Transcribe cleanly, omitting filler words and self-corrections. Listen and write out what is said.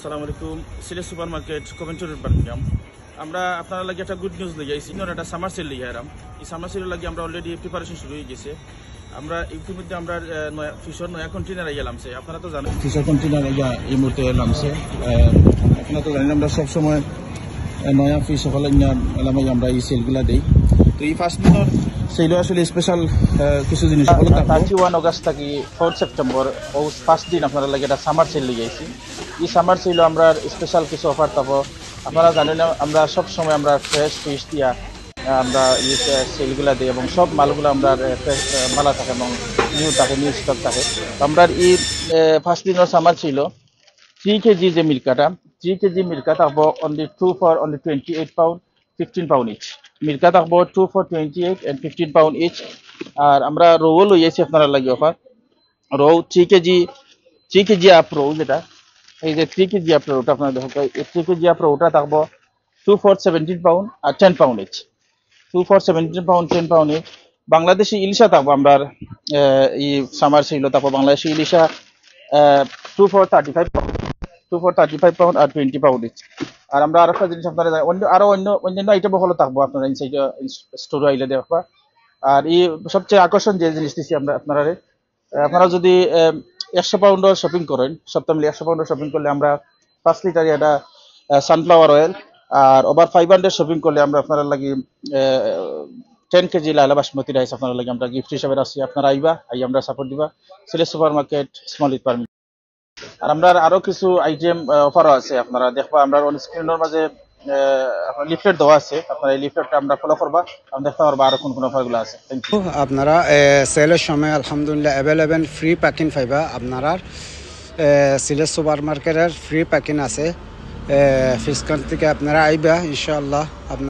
আসসালামু আলাইকুম। Sylhet super market কমেন্টরের বার্মিংহাম। আমরা আপনারা লাগে একটা গুড নিউজ লিগে আইছি, একটা সামার সেল লিগে আরাম। এই সামার সেলের লাগে আমরা অলরেডি প্রিপারেশন শুরু হয়ে গেছে। আমরা ইতিমধ্যে আমরা ফিশর নয়া কন্টেনার এলামছে, আপনারা তো জানেন ফিশর কন্টেনার এই মুহূর্তে এলামছে। আপনারা তো জানেন আমরা সবসময় নয়া ফিশ সকল এলামাই আমরা এই সেলগুলা দিই। তো এই ফার্স্ট দিনের সেলও আসলে স্পেশাল কিছু জিনিস 31 অগস্ট থেকে 4 সেপ্টেম্বর ও ফার্স্ট দিন আপনারা লাগে একটা সামার সেল লিগে আইছি। এই সামার সেল আমরা স্পেশাল কিছু অফার থাকবো। আপনারা জানেন আমরা সব সময় আমরা ফ্রেশ ফিশ দিয়া আমরা এই সেলগুলা দিই এবং সব মালগুলো আমরা মালা থাকে এবং নিউ থাকে, নিউ স্টক থাকে। আমরা এই ফার্স্ট দিনের সামার ছিল 3 কেজি যে মিল্কাটা, 3 কেজি মিল্কা থাকবো only 2 for only 28 pound 15 pound each. মিল্কা থাকবো 2 for 28 and 15 pound ইচ। আর আমরা রোও লইয়াছি আপনারা লাগে অফার। রো 3 কেজি আপ রো, যেটা এই যে 3 কেজি আপ রোটা আপনারা দেখো, এই 3 কেজি আপ রোটা থাকবো 2 for 17 pound আর 10 pound each. 2 for 17 pound 10 pound each. Bangladeshi ইলিশা থাকবো আমরা এই সামার ছিল, তারপর বাংলাদেশি ইলিশা 2 for 35 pound 2 for 35 pound আর 20 pound ইচ। আর আমরা আরেকটা জিনিস আপনারা অন্যান্য আইটেম হলো থাকবো আপনারা ইনসাইড স্টোরে আইলে দেখবা। আর এই সবচেয়ে আকর্ষণ যে জিনিস দিচ্ছি আমরা আপনারা যদি 100 পাউন্ডের শপিং করেন, সপ্তাহ মিলে 100 পাউন্ডের শপিং করলে আমরা 5 লিটার একটা সানফ্লাওয়ার অয়েল, আর ওভার 500 শপিং করলে আমরা আপনারা লাগি 10 কেজি লাইলা বাসমতি রাইস আপনারা লাগি আমরা গিফট হিসাবে রাখছি। আপনারা আমরা সাপোর্ট দিবা। Sylhet super market Small Heath permit. আর আমরা আরো কিছু আইটেম অফারও আছে, আপনারা দেখবা আমরা অন স্ক্রিনের মাঝে লিফলেট দেওয়া আছে। আপনারা এই লিফলেটটা আমরা ফলো করবা, আমরা দেখতে পারবা আরো কোন কোন অফারগুলো আছে। Thank you. আপনারা সেলের সময় আলহামদুলিল্লাহ অ্যাভেলেবেল ফ্রি প্যাকিং পাইবা। আপনারা সিলেট সুপার মার্কেটের ফ্রি প্যাকিং আছে। ফিশকান থেকে আপনারা আইবা ইনশাআল্লাহ।